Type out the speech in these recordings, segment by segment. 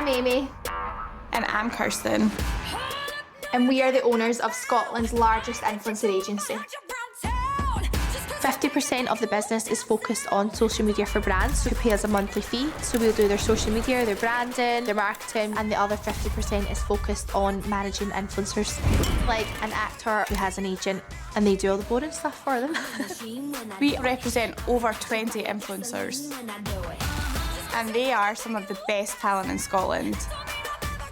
I'm Amy. And I'm Kirsten. And we are the owners of Scotland's largest influencer agency. 50% of the business is focused on social media for brands who pay us a monthly fee. So we'll do their social media, their branding, their marketing, and the other 50% is focused on managing influencers. Like an actor who has an agent and they do all the boring stuff for them. We represent over 20 influencers. And they are some of the best talent in Scotland.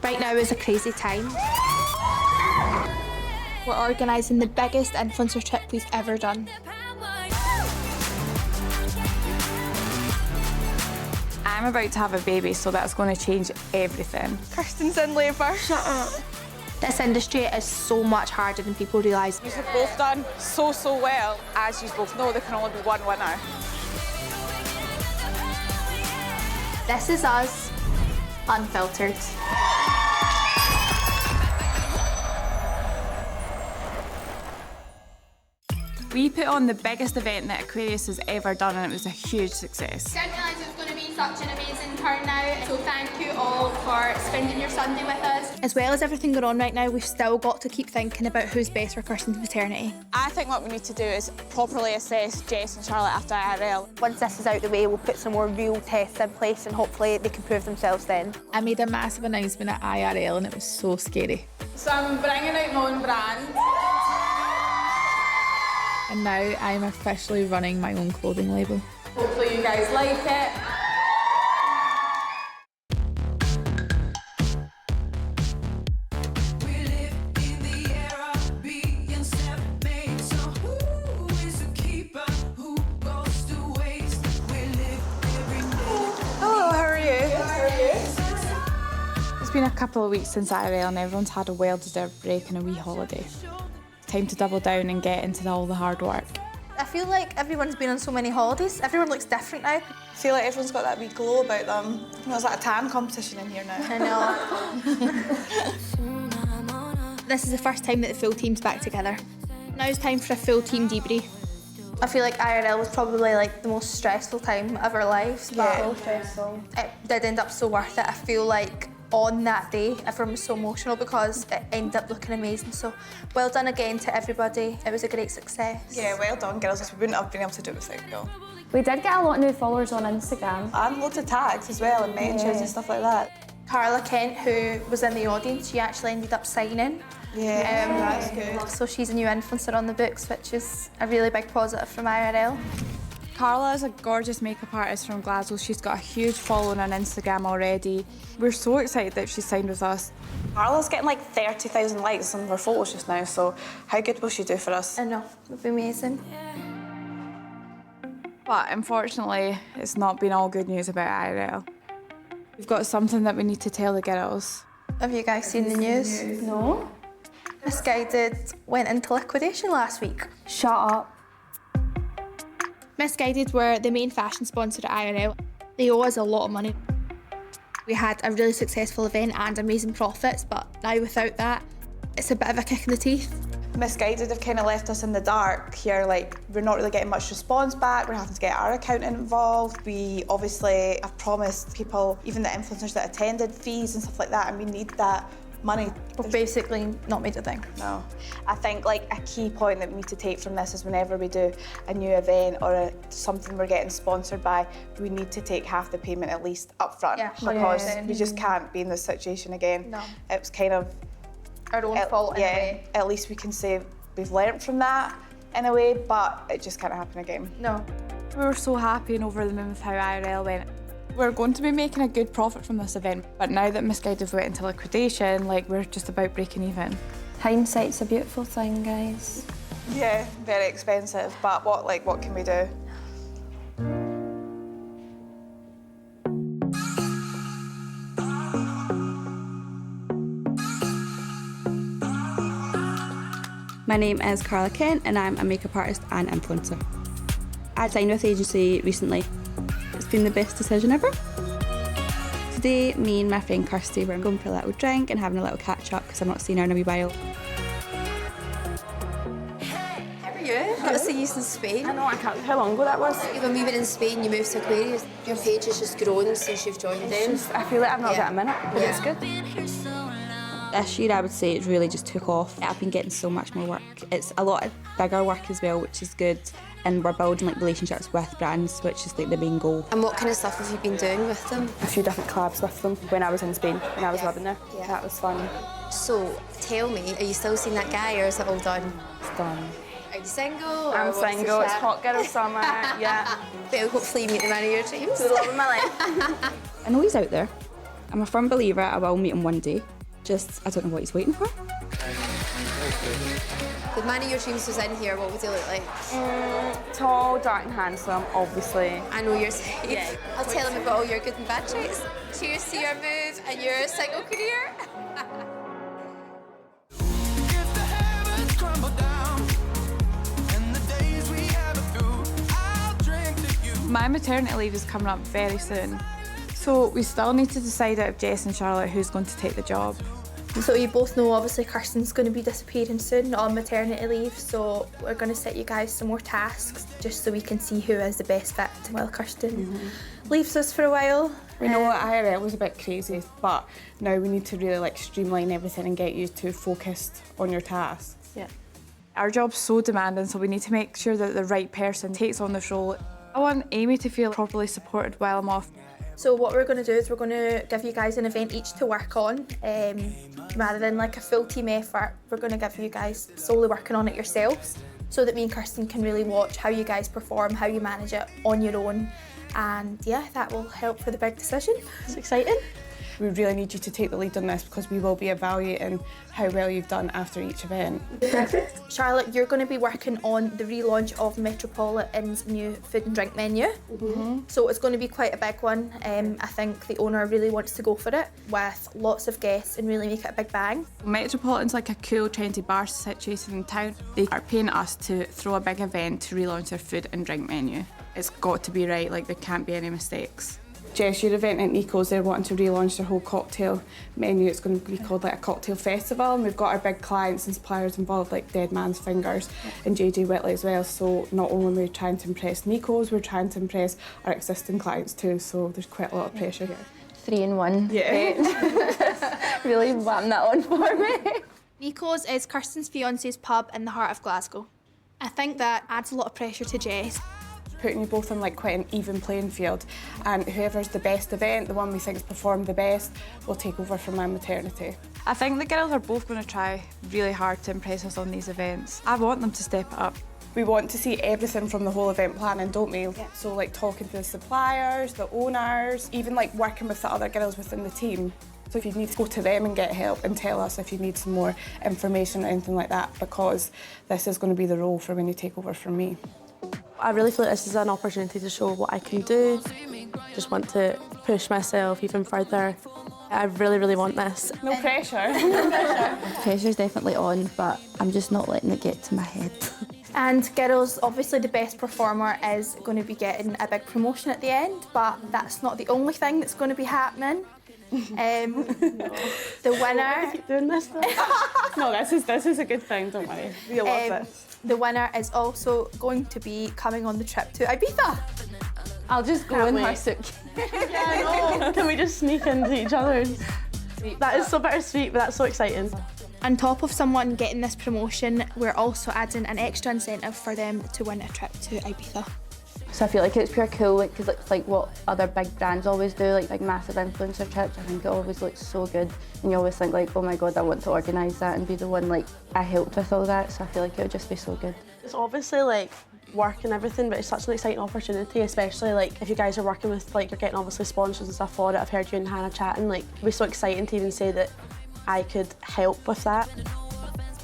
Right now is a crazy time. We're organising the biggest influencer trip we've ever done. I'm about to have a baby, so that's going to change everything. Kirsten's in labour. Shut up. This industry is so much harder than people realise. You've both done so well. As you both know, there can only be one winner. This is us, Unfiltered. We put on the biggest event that Aquarius has ever done, and it was a huge success. I didn't realise it was going to be such an amazing turnout, so thank you all for spending your Sunday with us. As well as everything going on right now, we've still got to keep thinking about who's best for Kirsten's maternity. I think what we need to do is properly assess Jess and Charlotte after IRL. Once this is out the way, we'll put some more real tests in place and hopefully they can prove themselves then. I made a massive announcement at IRL and it was so scary. So I'm bringing out my own brand. And now I'm officially running my own clothing label. Hopefully you guys like it. Hello, how are you? It's been a couple of weeks since IRL and everyone's had a well-deserved break and a wee holiday. Time to double down and get into all the hard work. I feel like everyone's been on so many holidays. Everyone looks different now. I feel like everyone's got that wee glow about them. You know, it's like a tan competition in here now. I know. This is the first time that the full team's back together. Now it's time for a full team debrief. I feel like IRL was probably like the most stressful time of our lives. But So stressful. it did end up so worth it. I feel like on that day, everyone was so emotional because it ended up looking amazing. So well done again to everybody. It was a great success. Yeah, well done, girls. We wouldn't have been able to do it without you. We did get a lot of new followers on Instagram. And loads of tags as well, and mentions and stuff like that. Carla Kent, who was in the audience, she actually ended up signing. Yeah, that's good. So she's a new influencer on the books, which is a really big positive from IRL. Carla is a gorgeous makeup artist from Glasgow. She's got a huge following on Instagram already. We're so excited that she's signed with us. Carla's getting like 30,000 likes on her photos just now, so how good will she do for us? I know, it would be amazing. But unfortunately, it's not been all good news about IRL. We've got something that we need to tell the girls. Have you guys seen the news? No? Misguided went into liquidation last week. Shut up. Misguided were the main fashion sponsor at IRL. They owe us a lot of money. We had a really successful event and amazing profits, but now without that, it's a bit of a kick in the teeth. Misguided have kind of left us in the dark here, like we're not really getting much response back, we're having to get our accountant involved. We obviously have promised people, even the influencers that attended, fees and stuff like that, and we need that money. We've basically not made a thing. No. I think like a key point that we need to take from this is whenever we do a new event or something we're getting sponsored by, we need to take half the payment at least up front, Yeah, because 100%. we just can't be in this situation again. No. It was kind of Our own fault in a way. at least we can say we've learnt from that in a way, but it just can't happen again. No. We were so happy and over the moon with how IRL went. We're going to be making a good profit from this event, but now that Misguided went into liquidation, like we're just about breaking even. Hindsight's a beautiful thing, guys. Yeah, very expensive, but what can we do? My name is Carla Kent and I'm a makeup artist and influencer. I signed with the agency recently. It's been the best decision ever. Today, me and my friend Kirsty were going for a little drink and having a little catch up because I've not seen her in a wee while. How are you? Obviously, you're in Spain. I know, I can't. How long ago that was? When we were in Spain, you moved to Aquarius. Your page has just grown since you've joined them. I feel like I've not got a minute, but it's good. This year I would say it really just took off. I've been getting so much more work. It's a lot of bigger work as well, which is good. And we're building like relationships with brands, which is like the main goal. And what kind of stuff have you been doing with them? A few different collabs with them when I was in Spain, when I was living there. Yeah. That was fun. So, tell me, are you still seeing that guy or is it all done? It's done. Are you single? I'm single, it's hot girl summer, yeah. Well, hopefully you meet the man of your dreams. The love of my life. I know he's out there. I'm a firm believer I will meet him one day. Just, I don't know what he's waiting for. The man of your dreams was in here, what would he look like? Tall, dark and handsome, obviously. I know you're saying. Yeah. I'll tell him about all your good and bad traits. Cheers to your move and your single career. My maternity leave is coming up very soon. So we still need to decide out of Jess and Charlotte who's going to take the job. So you both know obviously Kirsten's going to be disappearing soon on maternity leave, so we're going to set you guys some more tasks just so we can see who is the best fit while Kirsten leaves us for a while. We know IRL was a bit crazy, but now we need to really like streamline everything and get you two focused on your tasks. Yeah. Our job's so demanding, so we need to make sure that the right person takes on this role. I want Amy to feel properly supported while I'm off. So what we're going to do is we're going to give you guys an event each to work on. Rather than like a full team effort, we're going to give you guys solely working on it yourselves so that me and Kirsten can really watch how you guys perform, how you manage it on your own. And yeah, that will help for the big decision. It's exciting. We really need you to take the lead on this because we will be evaluating how well you've done after each event. Charlotte, you're going to be working on the relaunch of Metropolitan's new food and drink menu. So it's going to be quite a big one. I think the owner really wants to go for it with lots of guests and really make it a big bang. Metropolitan's like a cool, trendy bar situated in town. They are paying us to throw a big event to relaunch their food and drink menu. It's got to be right, like there can't be any mistakes. Jess, your event at Nico's, they're wanting to relaunch their whole cocktail menu. It's going to be called like a cocktail festival, and we've got our big clients and suppliers involved like Dead Man's Fingers and JJ Whitley as well. So not only are we trying to impress Nico's, we're trying to impress our existing clients too. So there's quite a lot of pressure here. 3 in 1. Yeah. Really wham that on for me. Nico's is Kirsten's fiance's pub in the heart of Glasgow. I think that adds a lot of pressure to Jess. Putting you both on like quite an even playing field, and whoever's the best event, the one we think's performed the best, will take over from my maternity. I think the girls are both going to try really hard to impress us on these events. I want them to step it up. We want to see everything from the whole event planning, don't we? Yeah. So like talking to the suppliers, the owners, even like working with the other girls within the team. So if you need to go to them and get help and tell us if you need some more information or anything like that, because this is going to be the role for when you take over from me. I really feel like this is an opportunity to show what I can do. Just want to push myself even further. I really, really want this. No pressure. Pressure's definitely on, but I'm just not letting it get to my head. And girls, obviously the best performer is going to be getting a big promotion at the end, but that's not the only thing that's going to be happening. The winner... Keep doing this though. No, this is a good thing, don't worry. You'll love this. The winner is also going to be coming on the trip to Ibiza. I'll just go in her suitcase. Yeah, I know. Can we just sneak into each other's? That is so bittersweet, but that's so exciting. On top of someone getting this promotion, we're also adding an extra incentive for them to win a trip to Ibiza. So I feel like it's pure cool, like, because it's like what other big brands always do, like big massive influencer trips. I think it always looks so good, and you always think like, oh my god, I want to organise that and be the one like I helped with all that. So I feel like it would just be so good. It's obviously like work and everything, but it's such an exciting opportunity, especially like if you guys are working with like you're getting obviously sponsors and stuff for it. I've heard you and Hannah chatting, like it'd be so exciting to even say that I could help with that.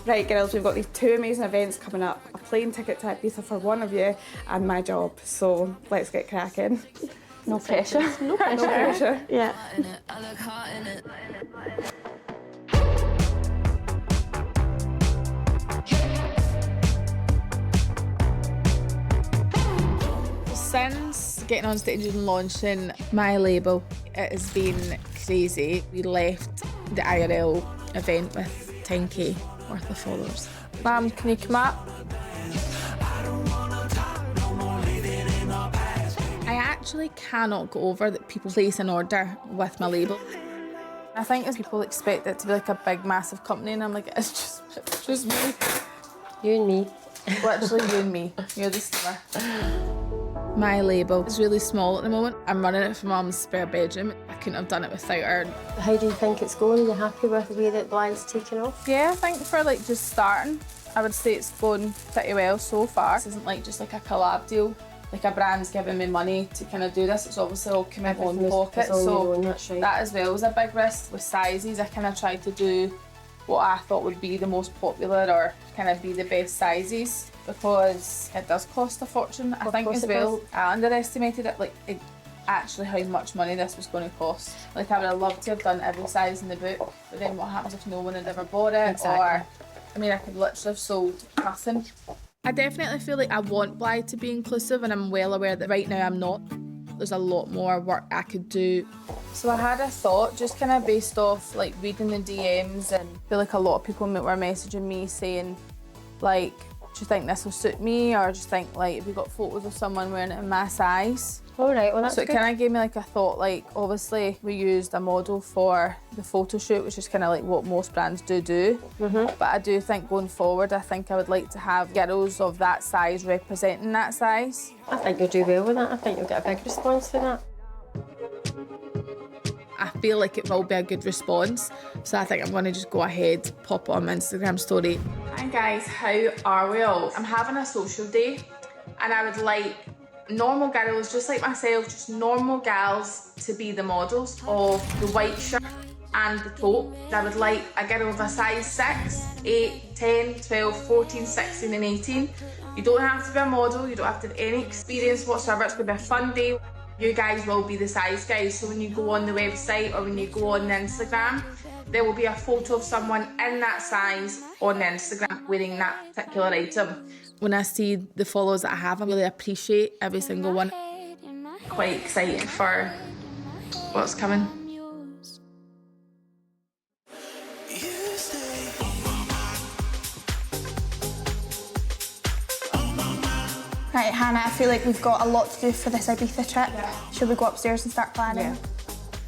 Right, girls, we've got these 2 amazing events coming up. A plane ticket to Ibiza for one of you and my job. So let's get cracking. No pressure. No pressure. No pressure. Yeah. Since getting on stage and launching my label, it has been crazy. We left the IRL event with 10k worth of followers. Mum, can you come up? actually cannot get over that people place an order with my label. I think as people expect it to be like a big, massive company, and I'm like, it's just me. You and me. Literally you and me. You're the star. My label is really small at the moment. I'm running it from Mum's spare bedroom. I couldn't have done it without her. How do you think it's going? Are you happy with the way that Blind's taken off? Yeah, I think for like just starting, I would say it's going pretty well so far. This isn't like just like a collab deal. Like a brand's giving me money to kind of do this. It's obviously all come out of my own pocket. So that as well was a big risk. With sizes, I kind of tried to do what I thought would be the most popular or kind of be the best sizes, because it does cost a fortune. I think as well, I underestimated it, like actually how much money this was going to cost. Like I would have loved to have done every size in the book, but then what happens if no one had ever bought it? Exactly. Or, I mean, I could literally have sold nothing. I definitely feel like I want Blythe to be inclusive, and I'm well aware that right now I'm not. There's a lot more work I could do. So I had a thought, just kind of based off like reading the DMs, and I feel like a lot of people were messaging me saying like, do you think this will suit me, or do you think like, have you got photos of someone wearing it in my size? All right, well that's so it kind of gave me like a thought, like obviously we used a model for the photo shoot, which is kind of like what most brands do. But I do think going forward, I think I would like to have girls of that size representing that size. I think you'll do well with that. I think you'll get a big response for that. I feel like it will be a good response, so I think I'm going to just go ahead, pop it on my Instagram story. Hi guys, how are we all? I'm having a social day, and I would like normal girls, just like myself, just normal gals, to be the models of the white shirt and the top. I would like a girl of a size 6, 8, 10, 12, 14, 16 and 18. You don't have to be a model, you don't have to have any experience whatsoever. It's going to be a fun day. You guys will be the size guys, so when you go on the website or when you go on the Instagram, there will be a photo of someone in that size on the Instagram wearing that particular item. When I see the followers that I have, I really appreciate every single one. Quite excited for what's coming. Right, Hannah, I feel like we've got a lot to do for this Ibiza trip. Should we go upstairs and start planning? Yeah.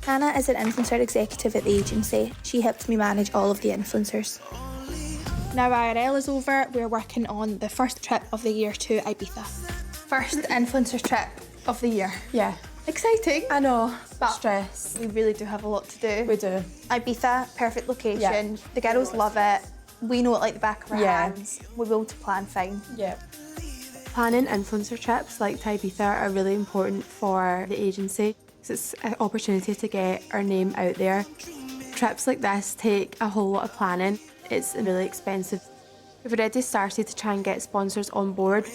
Hannah is an influencer executive at the agency. She helps me manage all of the influencers. Now IRL is over, we're working on the first trip of the year to Ibiza. First influencer trip of the year. Yeah. Exciting. I know. But stress. we really do have a lot to do. We do. Ibiza, perfect location. Yeah. The girls love it. We know it like the back of our Yeah. hands. We'll be able to plan fine. Yeah. Planning influencer trips like to Ibiza are really important for the agency, because it's an opportunity to get our name out there. Trips like this take a whole lot of planning. It's really expensive. We've already started to try and get sponsors on board.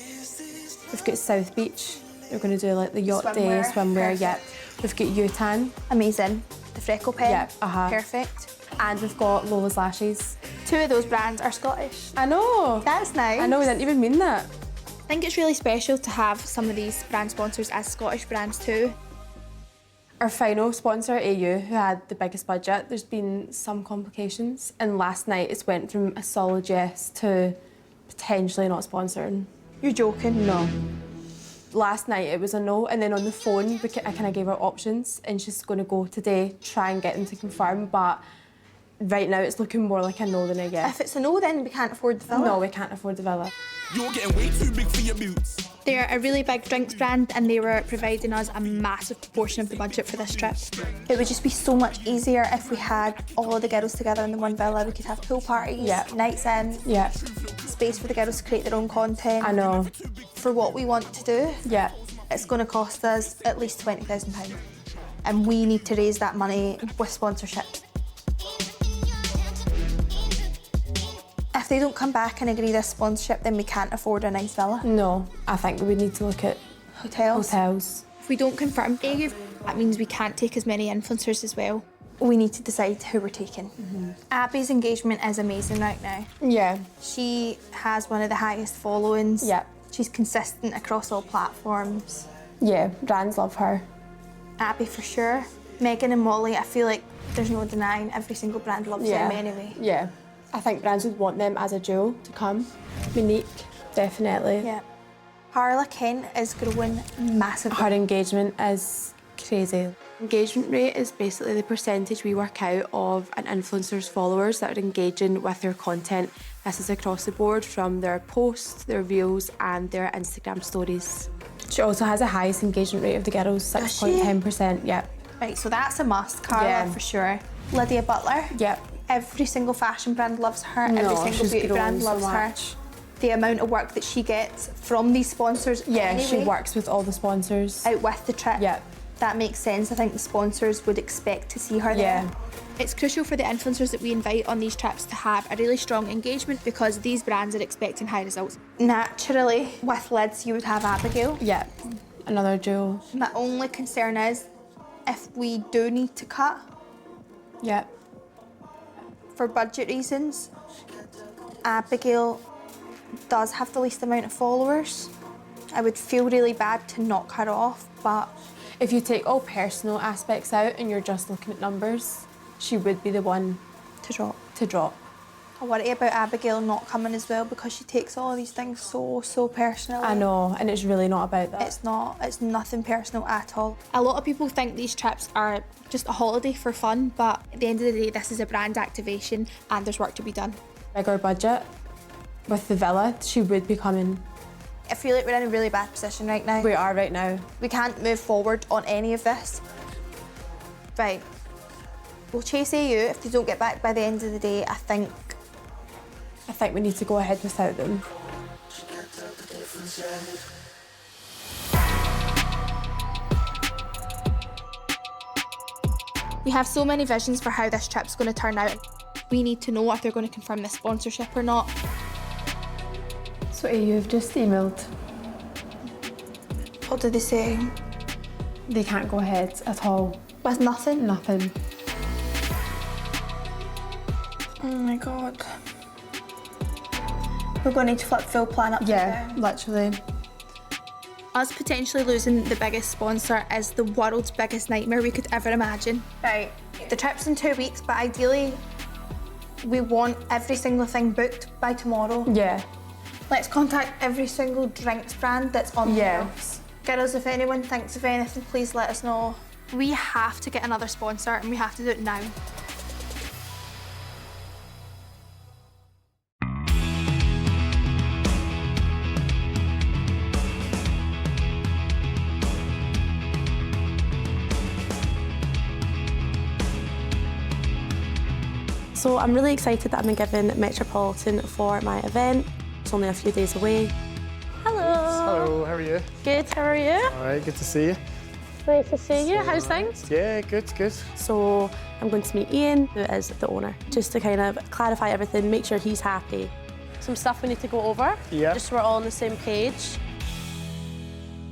We've got South Beach. We're going to do like the yacht day, swimwear, yep. We've got Utan. Amazing. The freckle pen. Yep, Perfect. And we've got Lola's Lashes. 2 of those brands are Scottish. I know. That's nice. I know, we didn't even mean that. I think it's really special to have some of these brand sponsors as Scottish brands too. Our final sponsor, AU, who had the biggest budget, there's been some complications, and last night it's went from a solid yes to potentially not sponsoring. You're joking? No. Last night it was a no, and then on the phone I kind of gave her options, and she's going to go today, try and get them to confirm, but right now it's looking more like a no than a yes. If it's a no, then we can't afford the villa. No, we can't afford the villa. You're getting way too big for your boots. They're a really big drinks brand, and they were providing us a massive proportion of the budget for this trip. It would just be so much easier if we had all of the girls together in the one villa. We could have pool parties, nights in, space for the girls to create their own content. I know. For what we want to do, it's going to cost us at least £20,000. And we need to raise that money with sponsorship. If they don't come back and agree this sponsorship, then we can't afford a nice villa. No, I think we need to look at hotels. If we don't confirm AU, that means we can't take as many influencers as well. We need to decide who we're taking. Abby's engagement is amazing right now. Yeah. She has one of the highest followings. Yeah. She's consistent across all platforms. Yeah, brands love her. Abby for sure. Megan and Molly, I feel like there's no denying every single brand loves them anyway. Yeah. I think brands would want them as a duo to come. Monique, definitely. Yeah. Carla Kent is growing massively. Her engagement is crazy. Engagement rate is basically the percentage we work out of an influencer's followers that are engaging with their content. This is across the board from their posts, their reels and their Instagram stories. She also has the highest engagement rate of the girls, 6.10%, yep. Right, so that's a must, Carla, Yeah. for sure. Lydia Butler. Yep. Every single fashion brand loves her. No, Every single she's beauty grown brand so loves her. much. The amount of work that she gets from these sponsors anyway, She works with all the sponsors. out with the trip. Yep. That makes sense. I think the sponsors would expect to see her there. Yeah. It's crucial for the influencers that we invite on these trips to have a really strong engagement because these brands are expecting high results. Naturally, with Lids, you would have Abigail. Yep. Another jewel. My only concern is if we do need to cut Yep. for budget reasons, Abigail does have the least amount of followers. I would feel really bad to knock her off, but If you take all personal aspects out and you're just looking at numbers, she would be the one to drop. to drop. I worry about Abigail not coming as well because she takes all of these things so personally. I know, and it's really not about that. It's nothing personal at all. A lot of people think these trips are just a holiday for fun, but at the end of the day, this is a brand activation and there's work to be done. Bigger budget. With the villa, she would be coming. I feel like we're in a really bad position right now. We are right now. We can't move forward on any of this. Right. We'll chase AU. If they don't get back by the end of the day, I think we need to go ahead without them. we have so many visions for how this trip's going to turn out. We need to know if they're going to confirm the sponsorship or not. So you've just emailed. What did they say? They can't go ahead at all. With nothing? Nothing. Oh my God. We're going to need to flip full plan up. Yeah, literally. Us potentially losing the biggest sponsor is the world's biggest nightmare we could ever imagine. Right, the trip's in 2 weeks, but ideally we want every single thing booked by tomorrow. Yeah. Let's contact every single drinks brand that's on the shelves. Girls, if anyone thinks of anything, please let us know. We have to get another sponsor and we have to do it now. So I'm really excited that I've been given Metropolitan for my event. It's only a few days away. Hello. Hello, how are you? Good, how are you? All right, good to see you. Great to see you. How's things? Yeah, good. So I'm going to meet Ian, who is the owner, just to kind of clarify everything, make sure he's happy. Some stuff we need to go over, just so we're all on the same page.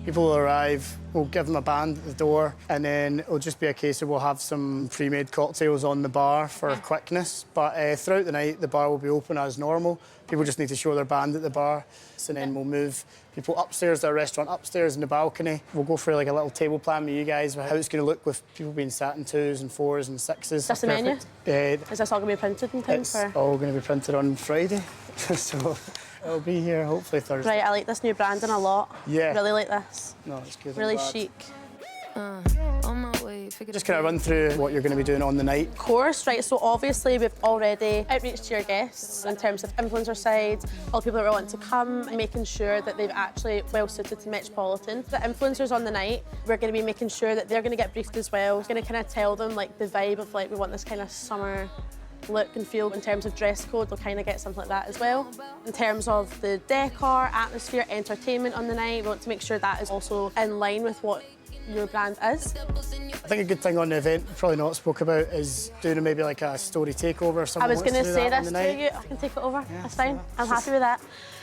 People will arrive, we'll give them a band at the door, and then it'll just be a case of we'll have some pre-made cocktails on the bar for quickness. But throughout the night, the bar will be open as normal. People just need to show their band at the bar, and then we'll move people upstairs to a restaurant upstairs in the balcony. We'll go for like a little table plan with you guys, how it's going to look with people being sat in 2s and 4s and 6s. Just the menu? Is this all going to be printed in time? It's all going to be printed on Friday, so it'll be here hopefully Thursday. Right, I like this new branding a lot. Yeah. Really like this. No, it's good. Really chic. Just kind of run through what you're going to be doing on the night. Of course, right, so obviously we've already outreached to your guests in terms of influencer side, all the people that are wanting to come, and making sure that they've actually well suited to Metropolitan. The influencers on the night, we're going to be making sure that they're going to get briefed as well. We're going to kind of tell them like the vibe of like we want this kind of summer look and feel. In terms of dress code, they'll kind of get something like that as well. In terms of the decor, atmosphere, entertainment on the night, we want to make sure that is also in line with what your brand is. I think a good thing on the event, probably not spoke about, is doing maybe like a story takeover or something. I was going to say this to you, I can take it over, that's fine. I'm happy with that.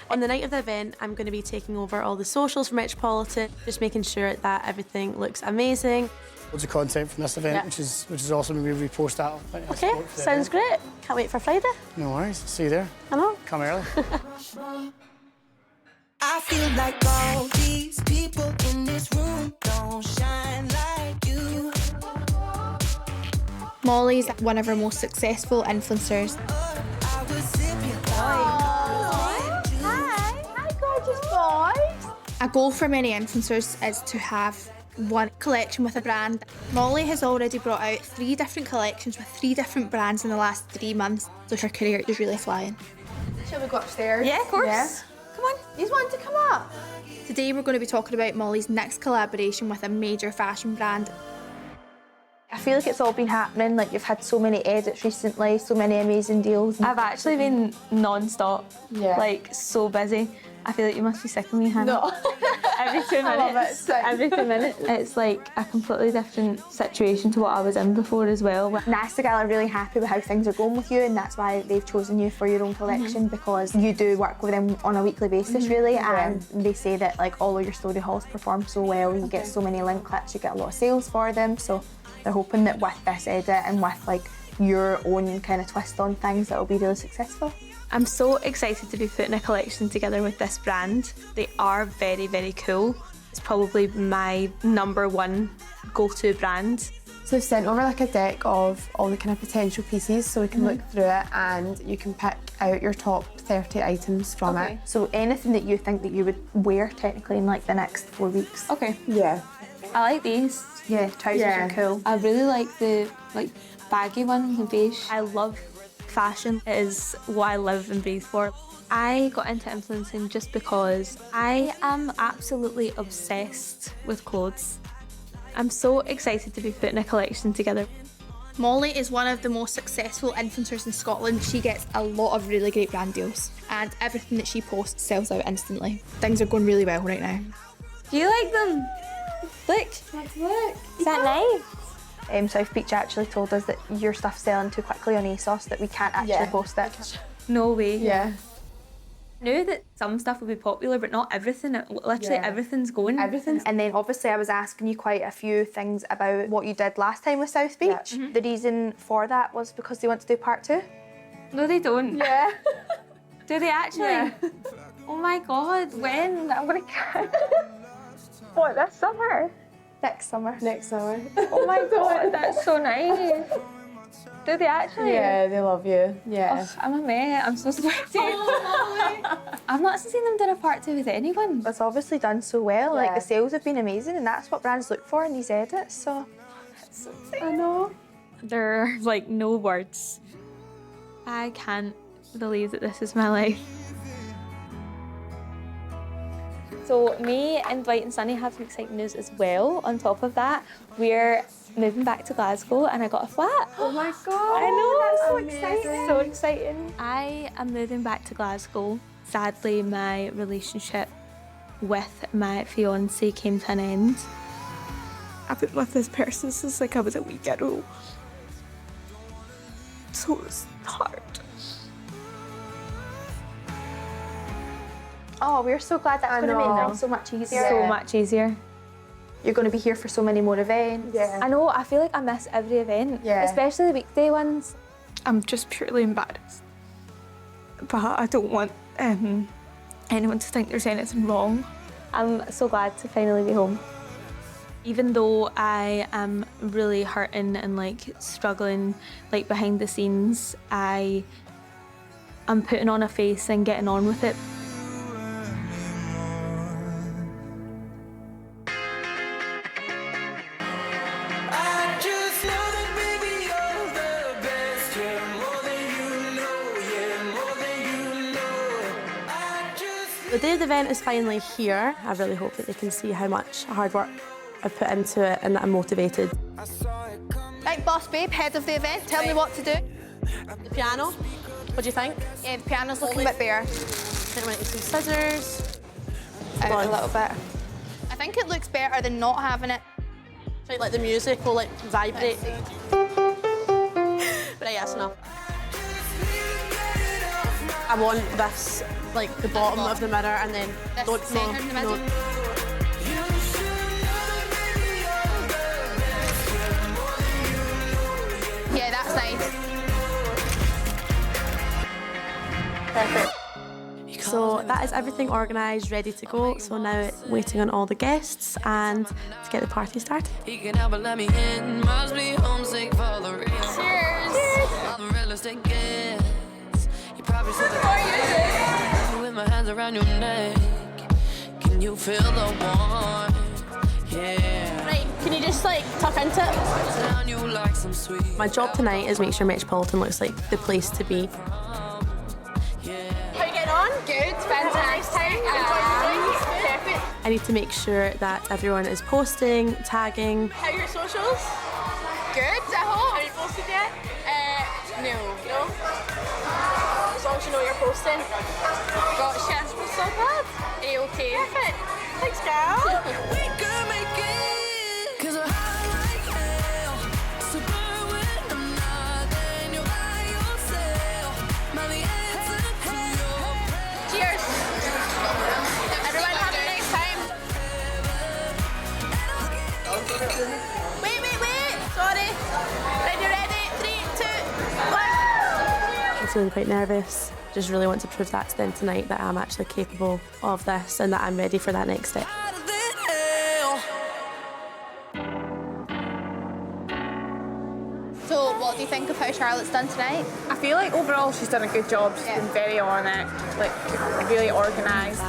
On the night of the event, I'm going to be taking over all the socials for Metropolitan, just making sure that everything looks amazing. Loads of content from this event, which is awesome. We'll repost that. Okay, sounds great. Can't wait for Friday. No worries, see you there. I know. Come early. I feel like all these people in this room don't shine like you. Molly's one of our most successful influencers. Hi gorgeous boys. A goal for many influencers is to have one collection with a brand. Molly has already brought out 3 different collections with 3 different brands in the last 3 months, so her career is really flying. Shall we go upstairs? Yeah, of course. Yeah. Come on, you want to come up? Today we're going to be talking about Molly's next collaboration with a major fashion brand. I feel like it's all been happening, like you've had so many edits recently, so many amazing deals. I've actually been non-stop, like so busy. I feel like you must be sick of me, Hannah. No. Every 2 minutes. Every 2 minutes. It's like a completely different situation to what I was in before as well. Nasty Gal are really happy with how things are going with you, and that's why they've chosen you for your own collection, because you do work with them on a weekly basis really, and they say that like all of your story hauls perform so well, you get so many link clicks, you get a lot of sales for them, so they're hoping that with this edit and with like your own kind of twist on things, it'll be really successful. I'm so excited to be putting a collection together with this brand. They are very, very cool. It's probably my #1 go-to brand. So they've sent over like a deck of all the kind of potential pieces, so we can look through it and you can pick out your top 30 items from it. So anything that you think that you would wear technically in like the next 4 weeks. Okay. Yeah. I like these. Yeah, trousers are cool. I really like the baggy ones and beige. I love fashion. It is what I live and breathe for. I got into influencing just because I am absolutely obsessed with clothes. I'm so excited to be putting a collection together. Molly is one of the most successful influencers in Scotland. She gets a lot of really great brand deals, and everything that she posts sells out instantly. Things are going really well right now. Do you like them? Look. Look. Is that nice? South Beach actually told us that your stuff's selling too quickly on ASOS that we can't actually post it. No way. Yeah. I knew that some stuff would be popular, but not everything. Literally everything's going. And then obviously I was asking you quite a few things about what you did last time with South Beach. The reason for that was because they want to do part 2. No, they don't. Yeah. Do they actually? Yeah. Oh my God, when? I'm gonna cry. What, this summer? Next summer. Next summer. Oh my God, that's so nice. Do they actually? Yeah, they love you. Yeah. Oh, I'm a mate. I'm so sweaty. I've not seen them do a part 2 with anyone. It's obviously done so well. Like the sales have been amazing, and that's what brands look for in these edits. So, I know. There are like no words. I can't believe that this is my life. So me and Dwight and Sunny have some exciting news as well. On top of that, we're moving back to Glasgow and I got a flat. Oh my God. I know, that's so amazing. exciting. So exciting. I am moving back to Glasgow. Sadly, my relationship with my fiance came to an end. I've been with this person since like I was a wee girl. So it's hard. oh, we're so glad that's going to make things so much easier. So much easier. You're going to be here for so many more events. Yeah. I know, I feel like I miss every event, Yeah. especially the weekday ones. I'm just purely embarrassed. But I don't want anyone to think there's anything wrong. I'm so glad to finally be home. Even though I am really hurting and like struggling like behind the scenes, I'm putting on a face and getting on with it. The day of the event is finally here. I really hope that they can see how much hard work I've put into it and that I'm motivated. Right, boss babe, head of the event, tell me what to do. The piano, what do you think? Yeah, the piano's looking a bit bare. I think I'm gonna need some scissors. Out a little bit. I think it looks better than not having it. I think like the music will like vibrate. But yeah, that's enough. I want this, like the bottom of the mirror, and then This centre in the middle. Yeah, that's nice. Perfect. So that is everything organised, ready to go. So now it's waiting on all the guests and to get the party started. He can help but let me in. Must be homesick for the real. Cheers. All the realistic gets. You probably said that with my hands around your neck. Can when you feel the warmth. Yeah. Right, can you just like tuck into it? Down you like some sweet. My job tonight is make sure Metropolitan looks like the place to be. How you getting on? Good, fantastic. Perfect. I need to make sure that everyone is posting, tagging. How are your socials? Good, I hope. Have you posted yet? No. No? As long as you know you're posting. Gotcha. We're so bad. A-okay. Perfect. Thanks, girl. We could make it, 'cause we're high like hell. So burn when I'm not, then you're by yourself. My the answer to your Cheers. Everyone have a nice time. Wait. Sorry. Ready. 3, 2, 1. I'm feeling quite nervous. Just really want to prove that to them tonight that I'm actually capable of this and that I'm ready for that next step. So, what do you think of how Charlotte's done tonight? I feel like overall she's done a good job. She's been very on it, like really organised.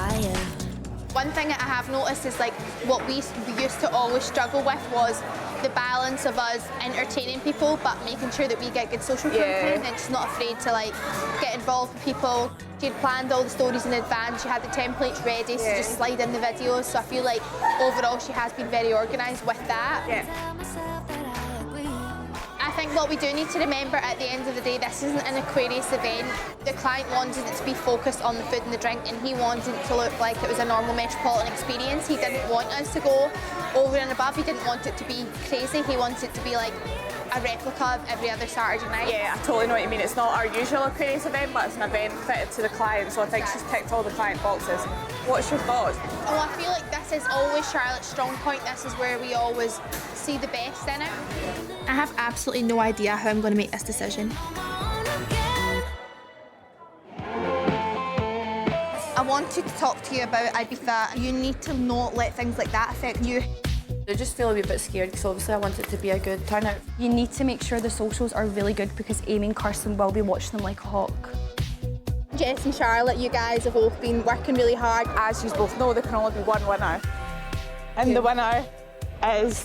One thing that I have noticed is like what we used to always struggle with was the balance of us entertaining people but making sure that we get good social content and just not afraid to like get involved with people. She'd planned all the stories in advance, she had the templates ready to just slide in the videos, so I feel like overall she has been very organised with that. I think what we do need to remember at the end of the day, this isn't an Aquarius event. The client wanted it to be focused on the food and the drink, and he wanted it to look like it was a normal Metropolitan experience. He didn't want us to go over and above. He didn't want it to be crazy. He wanted it to be like a replica of every other Saturday night. Yeah, I totally know what you mean. It's not our usual Aquarius event, but it's an event fitted to the client, so I think she's ticked all the client boxes. What's your thoughts? Oh, I feel like this is always Charlotte's strong point. This is where we always see the best in it. I have absolutely no idea how I'm going to make this decision. I wanted to talk to you about Ibiza. You need to not let things like that affect you. I just feel a wee bit scared because obviously I want it to be a good turnout. You need to make sure the socials are really good because Amy and Kirsten will be watching them like a hawk. Jess and Charlotte, you guys have both been working really hard. As you both know, there can only be one winner. And the winner is